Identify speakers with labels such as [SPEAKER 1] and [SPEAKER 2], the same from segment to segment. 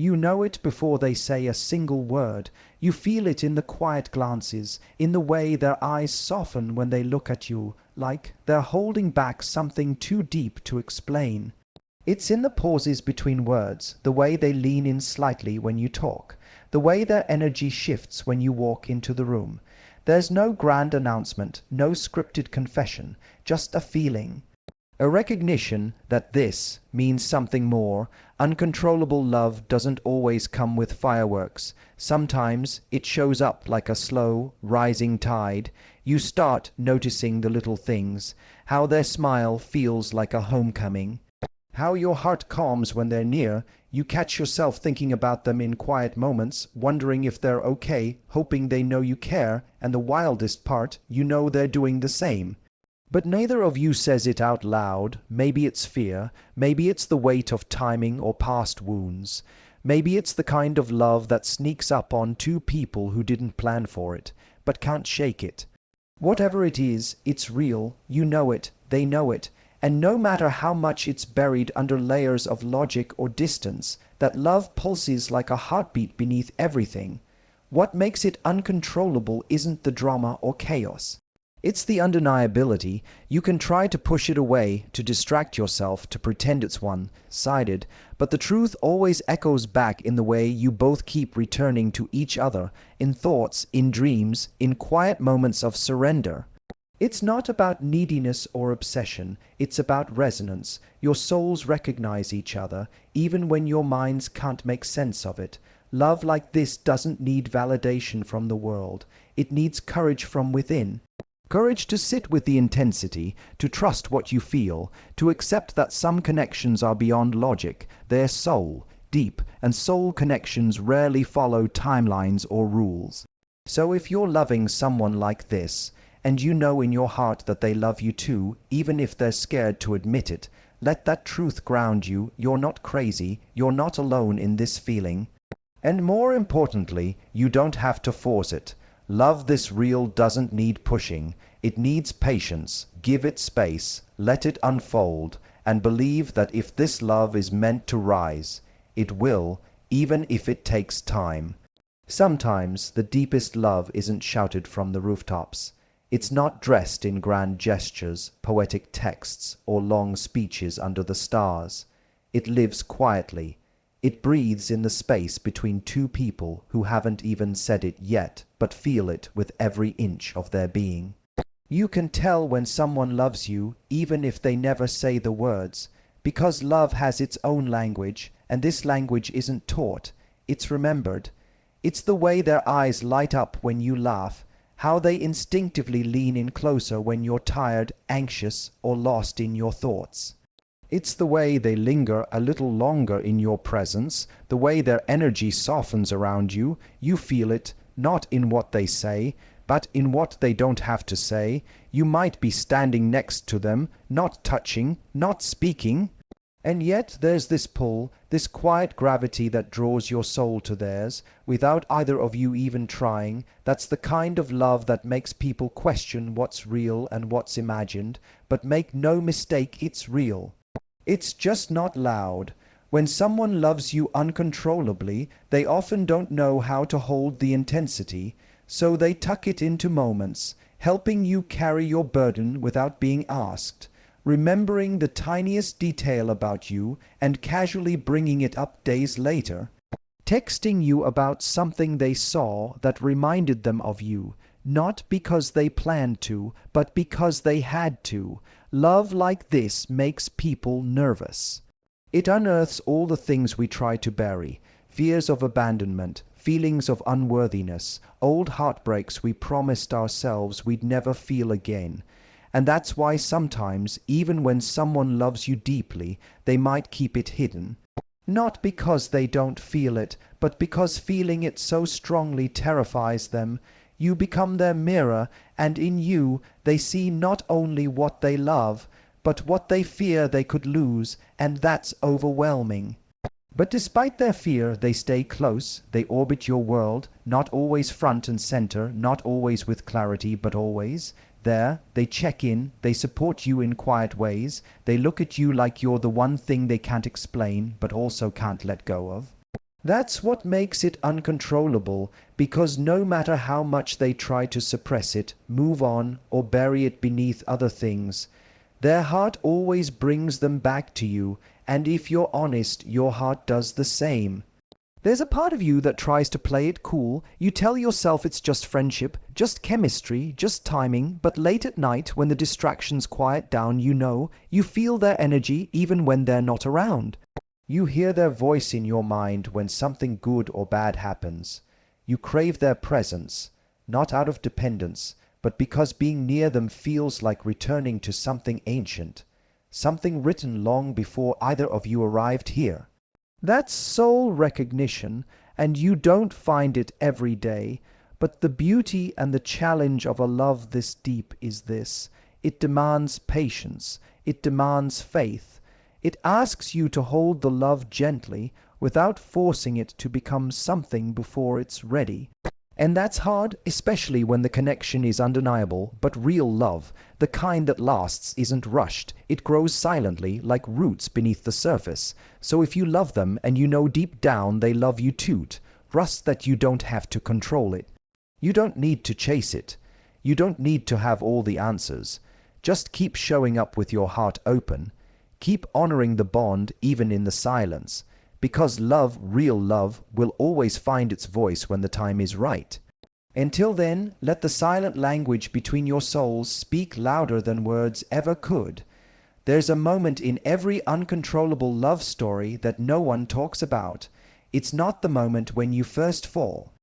[SPEAKER 1] You know it before they say a single word. You feel it in the quiet glances, in the way their eyes soften when they look at you, like they're holding back something too deep to explain. It's in the pauses between words, the way they lean in slightly when you talk, the way their energy shifts when you walk into the room. There's no grand announcement, no scripted confession, just a feeling. A recognition that this means something more. Uncontrollable love doesn't always come with fireworks. Sometimes it shows up like a slow, rising tide. You start noticing the little things, how their smile feels like a homecoming, how your heart calms when they're near. You catch yourself thinking about them in quiet moments, wondering if they're okay, hoping they know you care, and the wildest part, you know they're doing the same. But neither of you says it out loud. Maybe it's fear, maybe it's the weight of timing or past wounds. Maybe it's the kind of love that sneaks up on two people who didn't plan for it, but can't shake it. Whatever it is, it's real, you know it, they know it, and no matter how much it's buried under layers of logic or distance, that love pulses like a heartbeat beneath everything. What makes it uncontrollable isn't the drama or chaos. It's the undeniability. You can try to push it away, to distract yourself, to pretend it's one-sided, but the truth always echoes back in the way you both keep returning to each other, in thoughts, in dreams, in quiet moments of surrender. It's not about neediness or obsession, it's about resonance. Your souls recognize each other, even when your minds can't make sense of it. Love like this doesn't need validation from the world. It needs courage from within. Courage to sit with the intensity, to trust what you feel, to accept that some connections are beyond logic, they're soul, deep, and soul connections rarely follow timelines or rules. So if you're loving someone like this, and you know in your heart that they love you too, even if they're scared to admit it, let that truth ground you. You're not crazy, you're not alone in this feeling. And more importantly, you don't have to force it. Love this real doesn't need pushing. It needs patience. Give it space, let it unfold, and believe that if this love is meant to rise, it will, even if it takes time. Sometimes the deepest love isn't shouted from the rooftops. It's not dressed in grand gestures, poetic texts, or long speeches under the stars. It lives quietly. It breathes in the space between two people who haven't even said it yet, but feel it with every inch of their being. You can tell when someone loves you, even if they never say the words, because love has its own language, and this language isn't taught, it's remembered. It's the way their eyes light up when you laugh, how they instinctively lean in closer when you're tired, anxious, or lost in your thoughts. It's the way they linger a little longer in your presence, the way their energy softens around you. You feel it, not in what they say, but in what they don't have to say. You might be standing next to them, not touching, not speaking. And yet there's this pull, this quiet gravity that draws your soul to theirs, without either of you even trying. That's the kind of love that makes people question what's real and what's imagined, but make no mistake, it's real. It's just not loud. When someone loves you uncontrollably, they often don't know how to hold the intensity, so they tuck it into moments, helping you carry your burden without being asked, remembering the tiniest detail about you and casually bringing it up days later, texting you about something they saw that reminded them of you, not because they planned to, but because they had to. Love like this makes people nervous. It unearths all the things we try to bury, fears of abandonment, feelings of unworthiness, old heartbreaks we promised ourselves we'd never feel again. And that's why sometimes, even when someone loves you deeply, they might keep it hidden. Not because they don't feel it, but because feeling it so strongly terrifies them. You become their mirror, and in you they see not only what they love, but what they fear they could lose, and that's overwhelming. But despite their fear, they stay close, they orbit your world, not always front and center, not always with clarity, but always. There, they check in, they support you in quiet ways, they look at you like you're the one thing they can't explain, but also can't let go of. That's what makes it uncontrollable, because no matter how much they try to suppress it, move on, or bury it beneath other things, their heart always brings them back to you, and if you're honest, your heart does the same. There's a part of you that tries to play it cool. You tell yourself it's just friendship, just chemistry, just timing, but late at night when the distractions quiet down, you feel their energy even when they're not around. You hear their voice in your mind when something good or bad happens. You crave their presence, not out of dependence, but because being near them feels like returning to something ancient, something written long before either of you arrived here. That's soul recognition, and you don't find it every day. But the beauty and the challenge of a love this deep is this: it demands patience, it demands faith. It asks you to hold the love gently, without forcing it to become something before it's ready. And that's hard, especially when the connection is undeniable. But real love, the kind that lasts, isn't rushed. It grows silently, like roots beneath the surface. So if you love them and you know deep down they love you too, trust that you don't have to control it. You don't need to chase it. You don't need to have all the answers. Just keep showing up with your heart open. Keep honoring the bond even in the silence. Because love, real love, will always find its voice when the time is right. Until then, let the silent language between your souls speak louder than words ever could. There's a moment in every uncontrollable love story that no one talks about. It's not the moment when you first fall.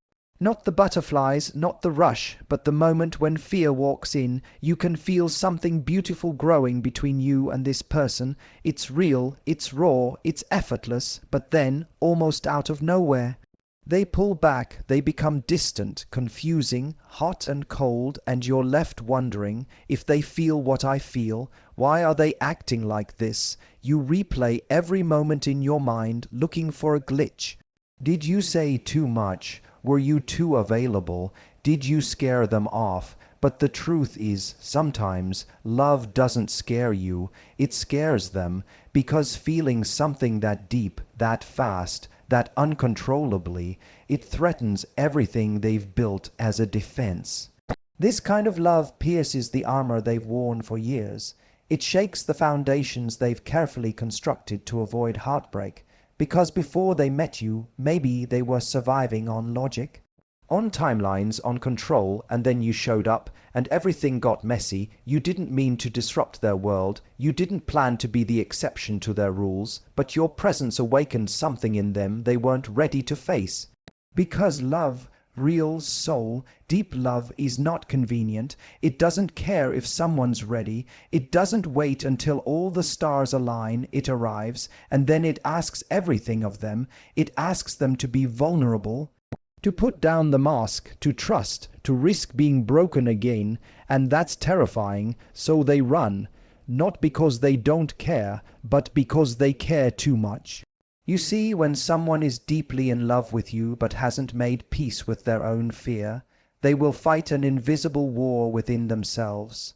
[SPEAKER 1] Not the butterflies, not the rush, but the moment when fear walks in. You can feel something beautiful growing between you and this person. It's real, it's raw, it's effortless, but then, almost out of nowhere, they pull back, they become distant, confusing, hot and cold, and you're left wondering if they feel what I feel. Why are they acting like this? You replay every moment in your mind, looking for a glitch. Did you say too much? Were you too available? Did you scare them off? But the truth is, sometimes love doesn't scare you, it scares them, because feeling something that deep, that fast, that uncontrollably, it threatens everything they've built as a defense. This kind of love pierces the armor they've worn for years. It shakes the foundations they've carefully constructed to avoid heartbreak. Because before they met you, maybe they were surviving on logic, on timelines, on control, and then you showed up, and everything got messy. You didn't mean to disrupt their world, you didn't plan to be the exception to their rules, but your presence awakened something in them they weren't ready to face. Because love, real soul, deep love is not convenient. It doesn't care if someone's ready. It doesn't wait until all the stars align. It arrives, and then it asks everything of them. It asks them to be vulnerable, to put down the mask, to trust, to risk being broken again. And that's terrifying, so they run, not because they don't care, but because they care too much. You see, when someone is deeply in love with you but hasn't made peace with their own fear, they will fight an invisible war within themselves.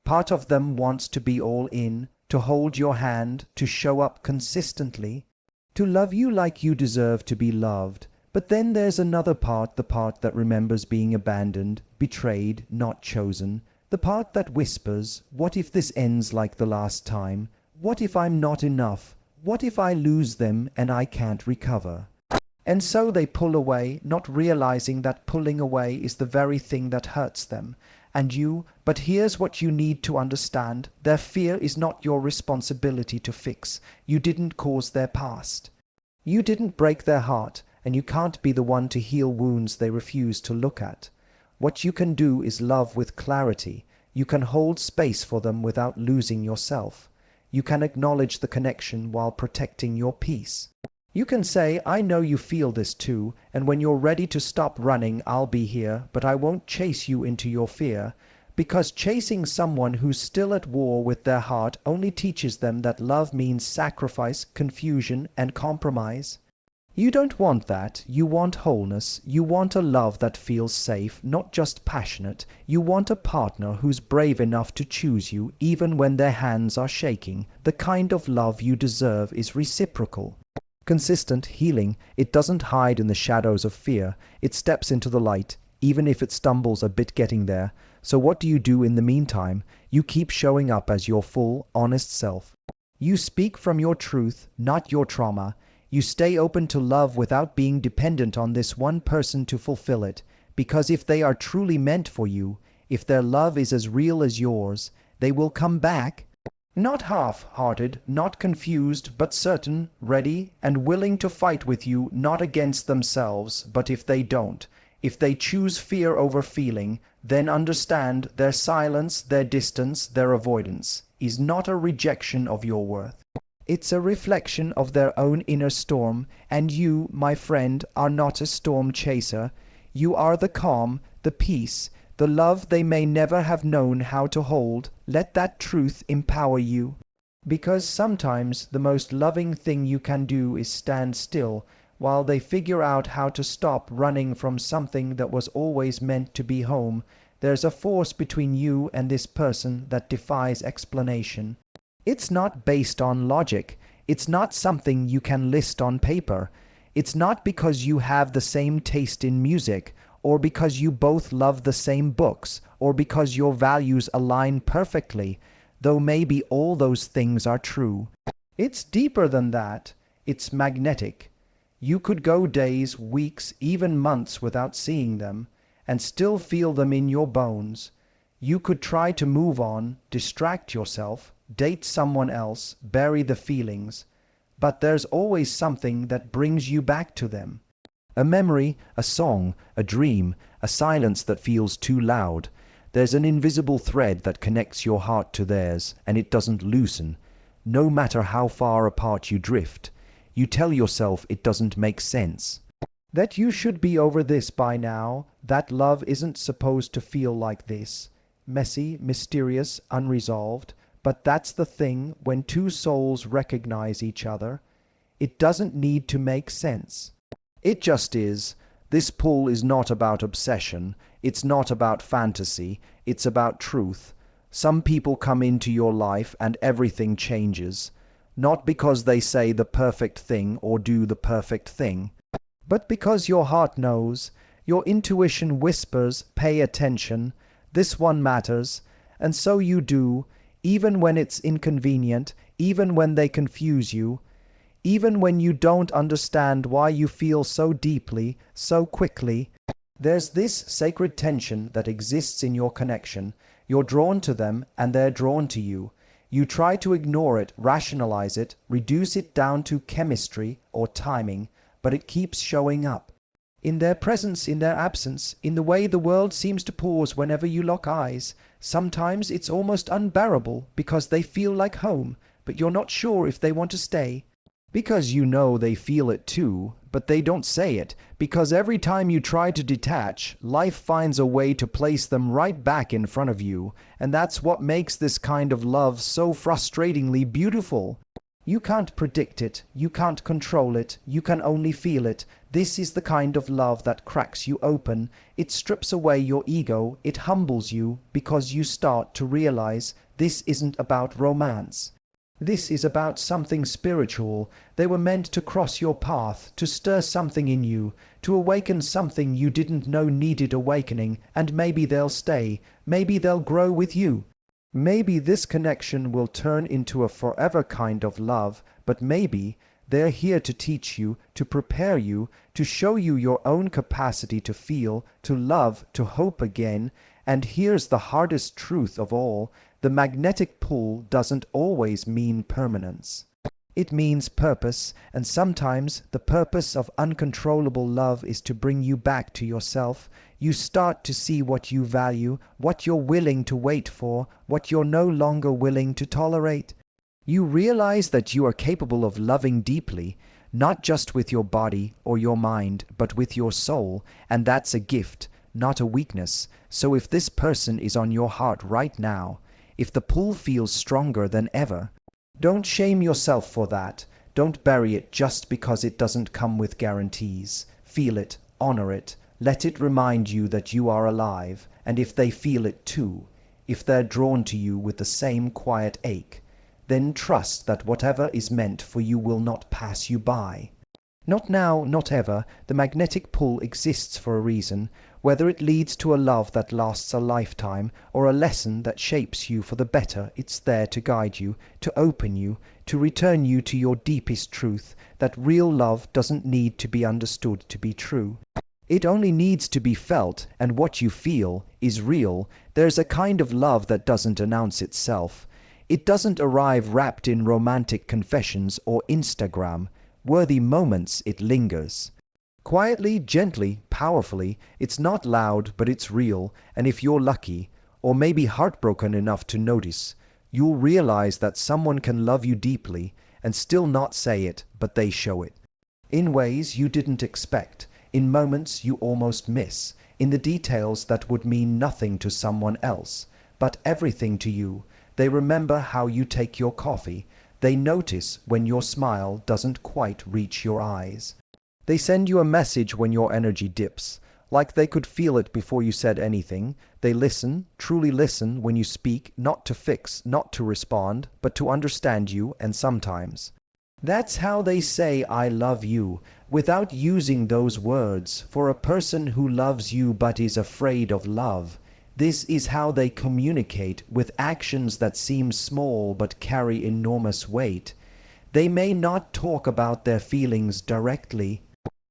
[SPEAKER 1] Part of them wants to be all in, to hold your hand, to show up consistently, to love you like you deserve to be loved. But then there's another part, the part that remembers being abandoned, betrayed, not chosen, the part that whispers, what if this ends like the last time? What if I'm not enough? What if I lose them and I can't recover? And so they pull away, not realizing that pulling away is the very thing that hurts them. But here's what you need to understand. Their fear is not your responsibility to fix. You didn't cause their past. You didn't break their heart, and you can't be the one to heal wounds they refuse to look at. What you can do is love with clarity. You can hold space for them without losing yourself. You can acknowledge the connection while protecting your peace. You can say, I know you feel this too, and when you're ready to stop running, I'll be here, but I won't chase you into your fear, because chasing someone who's still at war with their heart only teaches them that love means sacrifice, confusion, and compromise. You don't want that. You want wholeness. You want a love that feels safe, not just passionate. You want a partner who's brave enough to choose you even when their hands are shaking. The kind of love you deserve is reciprocal. Consistent healing, it doesn't hide in the shadows of fear. It steps into the light, even if it stumbles a bit getting there. So what do you do in the meantime? You keep showing up as your full, honest self. You speak from your truth, not your trauma. You stay open to love without being dependent on this one person to fulfill it. Because if they are truly meant for you, if their love is as real as yours, they will come back. Not half-hearted, not confused, but certain, ready, and willing to fight with you, not against themselves. But if they don't, if they choose fear over feeling, then understand their silence, their distance, their avoidance is not a rejection of your worth. It's a reflection of their own inner storm, and you, my friend, are not a storm chaser. You are the calm, the peace, the love they may never have known how to hold. Let that truth empower you. Because sometimes the most loving thing you can do is stand still while they figure out how to stop running from something that was always meant to be home. There's a force between you and this person that defies explanation. It's not based on logic. It's not something you can list on paper. It's not because you have the same taste in music, or because you both love the same books, or because your values align perfectly, though maybe all those things are true. It's deeper than that. It's magnetic. You could go days, weeks, even months without seeing them, and still feel them in your bones. You could try to move on, distract yourself, date someone else, bury the feelings, but there's always something that brings you back to them. A memory, a song, a dream, a silence that feels too loud. There's an invisible thread that connects your heart to theirs, and it doesn't loosen. No matter how far apart you drift, you tell yourself it doesn't make sense. That you should be over this by now, that love isn't supposed to feel like this. Messy, mysterious, unresolved. But that's the thing when two souls recognize each other. It doesn't need to make sense. It just is. This pull is not about obsession. It's not about fantasy. It's about truth. Some people come into your life and everything changes. Not because they say the perfect thing or do the perfect thing, but because your heart knows, your intuition whispers, pay attention, this one matters, and so you do, even when it's inconvenient, even when they confuse you, even when you don't understand why you feel so deeply, so quickly. There's this sacred tension that exists in your connection. You're drawn to them and they're drawn to you. You try to ignore it, rationalize it, reduce it down to chemistry or timing, but it keeps showing up. In their presence, in their absence, in the way the world seems to pause whenever you lock eyes. Sometimes it's almost unbearable because they feel like home, but you're not sure if they want to stay. Because you know they feel it too, but they don't say it, because every time you try to detach, life finds a way to place them right back in front of you, and that's what makes this kind of love so frustratingly beautiful. You can't predict it, you can't control it, you can only feel it. This is the kind of love that cracks you open. It strips away your ego, it humbles you, because you start to realize this isn't about romance. This is about something spiritual. They were meant to cross your path, to stir something in you, to awaken something you didn't know needed awakening, and maybe they'll stay, maybe they'll grow with you. Maybe this connection will turn into a forever kind of love, but maybe they're here to teach you, to prepare you, to show you your own capacity to feel, to love, to hope again. And here's the hardest truth of all. The magnetic pull doesn't always mean permanence. It means purpose, and sometimes the purpose of uncontrollable love is to bring you back to yourself. You start to see what you value, what you're willing to wait for, what you're no longer willing to tolerate. You realize that you are capable of loving deeply, not just with your body or your mind, but with your soul, and that's a gift, not a weakness. So if this person is on your heart right now, if the pull feels stronger than ever, don't shame yourself for that. Don't bury it just because it doesn't come with guarantees. Feel it, honor it, let it remind you that you are alive, and if they feel it too, if they're drawn to you with the same quiet ache, then trust that whatever is meant for you will not pass you by. Not now, not ever. The magnetic pull exists for a reason. Whether it leads to a love that lasts a lifetime, or a lesson that shapes you for the better, it's there to guide you, to open you, to return you to your deepest truth, that real love doesn't need to be understood to be true. It only needs to be felt, and what you feel is real. There's a kind of love that doesn't announce itself. It doesn't arrive wrapped in romantic confessions or Instagram worthy moments. It lingers. Quietly, gently, powerfully. It's not loud, but it's real, and if you're lucky, or maybe heartbroken enough to notice, you'll realize that someone can love you deeply and still not say it, but they show it. In ways you didn't expect, in moments you almost miss, in the details that would mean nothing to someone else, but everything to you. They remember how you take your coffee. They notice when your smile doesn't quite reach your eyes. They send you a message when your energy dips, like they could feel it before you said anything. They listen, truly listen when you speak, not to fix, not to respond, but to understand you, and sometimes. That's how they say I love you, without using those words, for a person who loves you but is afraid of love. This is how they communicate, with actions that seem small but carry enormous weight. They may not talk about their feelings directly.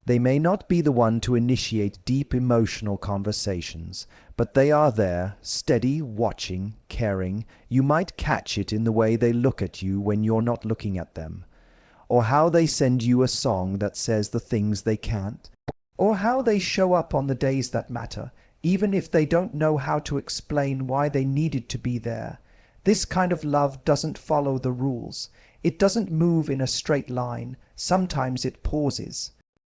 [SPEAKER 1] They may not be the one to initiate deep emotional conversations, but they are there, steady, watching, caring. You might catch it in the way they look at you when you're not looking at them, or how they send you a song that says the things they can't, or how they show up on the days that matter, even if they don't know how to explain why they needed to be there. This kind of love doesn't follow the rules. It doesn't move in a straight line. Sometimes it pauses,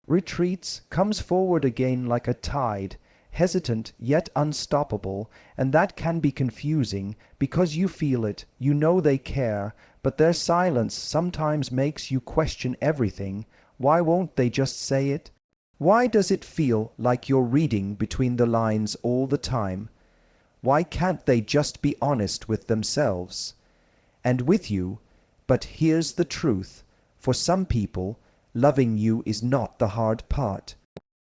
[SPEAKER 1] retreats, comes forward again like a tide, hesitant yet unstoppable, and that can be confusing because you feel it, you know they care, but their silence sometimes makes you question everything. Why won't they just say it? Why does it feel like you're reading between the lines all the time? Why can't they just be honest with themselves and with you? But here's the truth. For some people, loving you is not the hard part.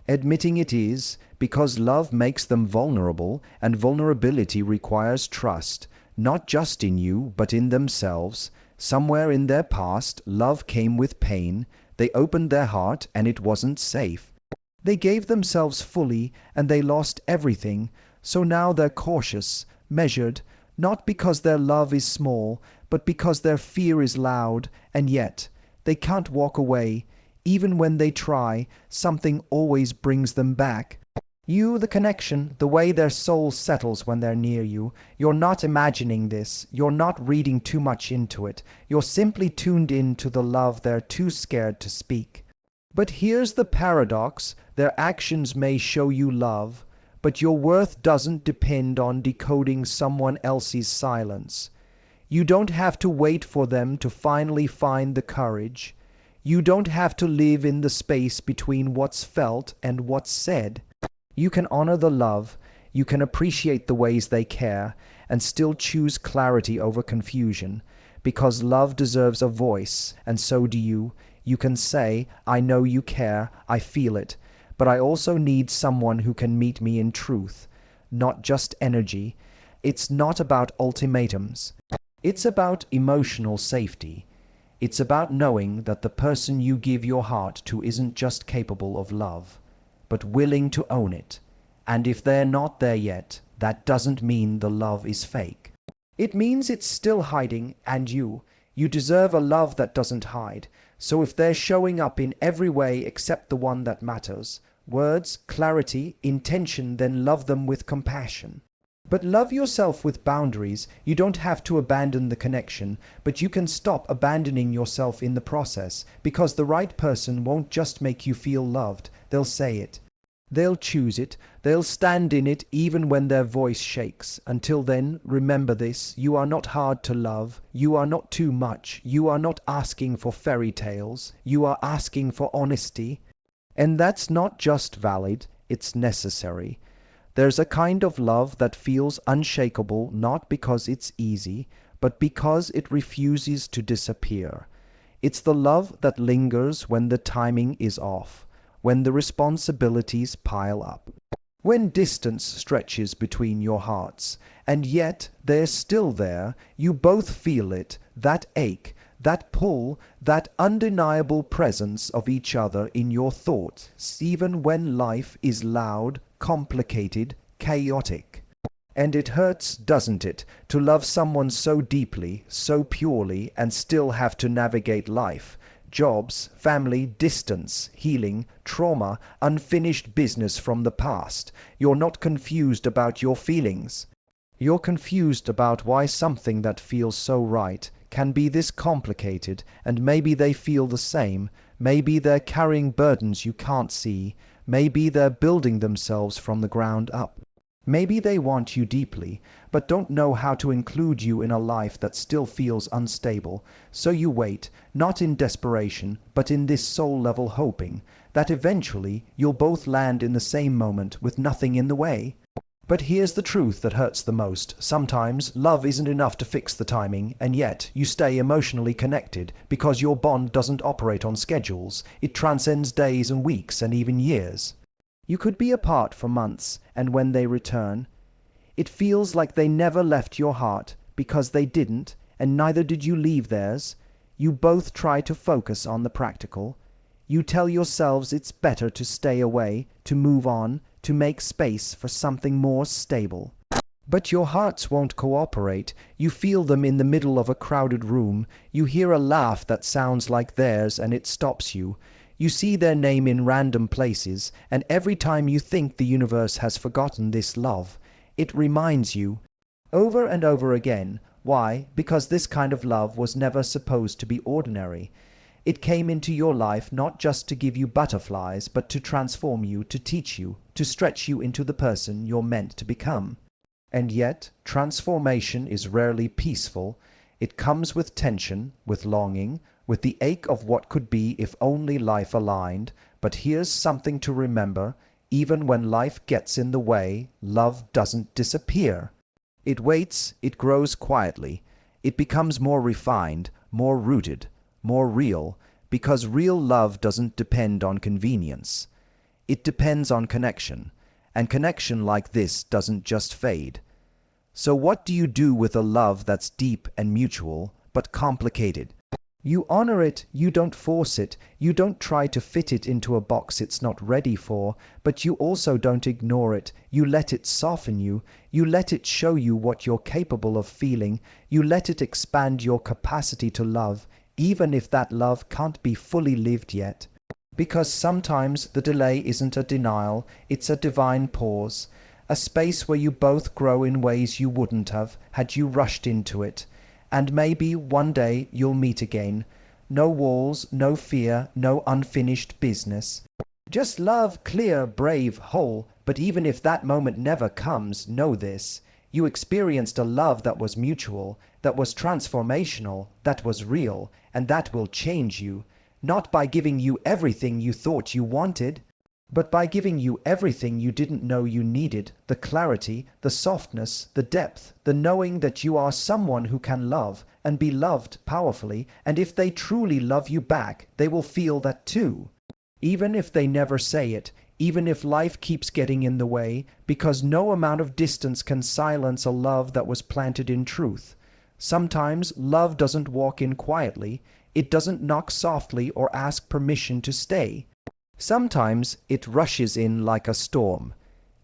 [SPEAKER 1] Admitting it is, because love makes them vulnerable, and vulnerability requires trust, not just in you, but in themselves. Somewhere in their past, love came with pain. They opened their heart, and it wasn't safe. They gave themselves fully, and they lost everything. So now they're cautious, measured, not because their love is small, but because their fear is loud, and yet they can't walk away. Even when they try, something always brings them back. You, the connection, the way their soul settles when they're near you. You're not imagining this. You're not reading too much into it. You're simply tuned in to the love they're too scared to speak. But here's the paradox. Their actions may show you love, but your worth doesn't depend on decoding someone else's silence. You don't have to wait for them to finally find the courage. You don't have to live in the space between what's felt and what's said. You can honor the love, you can appreciate the ways they care, and still choose clarity over confusion, because love deserves a voice, and so do you. You can say, I know you care, I feel it, but I also need someone who can meet me in truth, not just energy. It's not about ultimatums. It's about emotional safety. It's about knowing that the person you give your heart to isn't just capable of love, but willing to own it. And if they're not there yet, that doesn't mean the love is fake. It means it's still hiding, and you deserve a love that doesn't hide. So if they're showing up in every way except the one that matters, words, clarity, intention, then love them with compassion. But love yourself with boundaries. You don't have to abandon the connection, but you can stop abandoning yourself in the process, because the right person won't just make you feel loved. They'll say it. They'll choose it. They'll stand in it even when their voice shakes. Until then, remember this. You are not hard to love. You are not too much. You are not asking for fairy tales. You are asking for honesty. And that's not just valid, it's necessary. There's a kind of love that feels unshakable, not because it's easy, but because it refuses to disappear. It's the love that lingers when the timing is off, when the responsibilities pile up, when distance stretches between your hearts, and yet they're still there. You both feel it, that ache, that pull, that undeniable presence of each other in your thoughts, even when life is loud, complicated, chaotic. And it hurts, doesn't it, to love someone so deeply, so purely, and still have to navigate life, jobs, family, distance, healing, trauma, unfinished business from the past. You're not confused about your feelings. You're confused about why something that feels so right can be this complicated, and maybe they feel the same. Maybe they're carrying burdens you can't see. Maybe they're building themselves from the ground up. Maybe they want you deeply, but don't know how to include you in a life that still feels unstable. So you wait, not in desperation, but in this soul-level hoping that eventually you'll both land in the same moment with nothing in the way. But here's the truth that hurts the most. Sometimes love isn't enough to fix the timing, and yet you stay emotionally connected because your bond doesn't operate on schedules. It transcends days and weeks and even years. You could be apart for months, and when they return, it feels like they never left your heart because they didn't, and neither did you leave theirs. You both try to focus on the practical. You tell yourselves it's better to stay away, to move on, to make space for something more stable. But your hearts won't cooperate. You feel them in the middle of a crowded room. You hear a laugh that sounds like theirs and it stops you. You see their name in random places, and every time you think the universe has forgotten this love, it reminds you, over and over again. Why? Because this kind of love was never supposed to be ordinary. It came into your life not just to give you butterflies, but to transform you, to teach you, to stretch you into the person you're meant to become. And yet, transformation is rarely peaceful. It comes with tension, with longing, with the ache of what could be if only life aligned. But here's something to remember. Even when life gets in the way, love doesn't disappear. It waits, it grows quietly. It becomes more refined, more rooted, more real, because real love doesn't depend on convenience. It depends on connection, and connection like this doesn't just fade. So what do you do with a love that's deep and mutual, but complicated? You honor it, you don't force it, you don't try to fit it into a box it's not ready for, but you also don't ignore it. You let it soften you, you let it show you what you're capable of feeling, you let it expand your capacity to love, even if that love can't be fully lived yet. Because sometimes the delay isn't a denial, it's a divine pause, a space where you both grow in ways you wouldn't have had you rushed into it. And maybe one day you'll meet again. No walls, no fear, no unfinished business. Just love, clear, brave, whole. But even if that moment never comes, know this. You experienced a love that was mutual, that was transformational, that was real, and that will change you. Not by giving you everything you thought you wanted, but by giving you everything you didn't know you needed, the clarity, the softness, the depth, the knowing that you are someone who can love and be loved powerfully, and if they truly love you back, they will feel that too. Even if they never say it, even if life keeps getting in the way, because no amount of distance can silence a love that was planted in truth. Sometimes love doesn't walk in quietly, it doesn't knock softly or ask permission to stay. Sometimes it rushes in like a storm,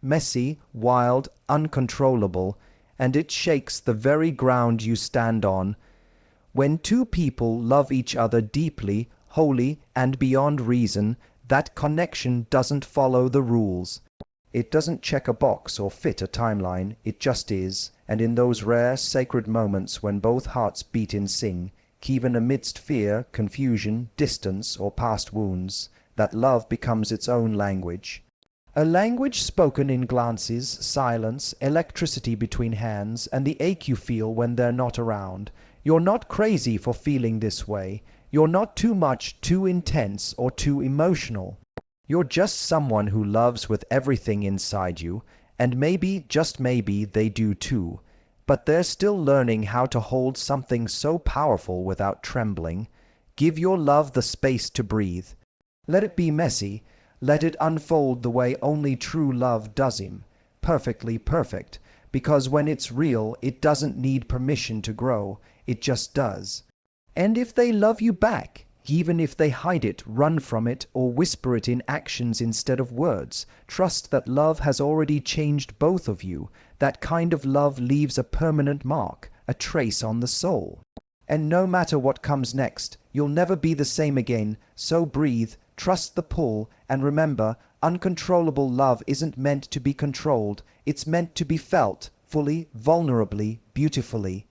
[SPEAKER 1] messy, wild, uncontrollable, and it shakes the very ground you stand on. When two people love each other deeply, wholly, and beyond reason, that connection doesn't follow the rules. It doesn't check a box or fit a timeline, it just is, and in those rare, sacred moments when both hearts beat in sync, even amidst fear, confusion, distance, or past wounds, that love becomes its own language. A language spoken in glances, silence, electricity between hands, and the ache you feel when they're not around. You're not crazy for feeling this way. You're not too much, too intense, or too emotional. You're just someone who loves with everything inside you, and maybe, just maybe, they do too. But they're still learning how to hold something so powerful without trembling. Give your love the space to breathe. Let it be messy. Let it unfold the way only true love does him. Perfectly perfect. Because when it's real, it doesn't need permission to grow. It just does. And if they love you back, even if they hide it, run from it, or whisper it in actions instead of words, trust that love has already changed both of you. That kind of love leaves a permanent mark, a trace on the soul. And no matter what comes next, you'll never be the same again. So breathe, trust the pull, and remember, uncontrollable love isn't meant to be controlled. It's meant to be felt, fully, vulnerably, beautifully.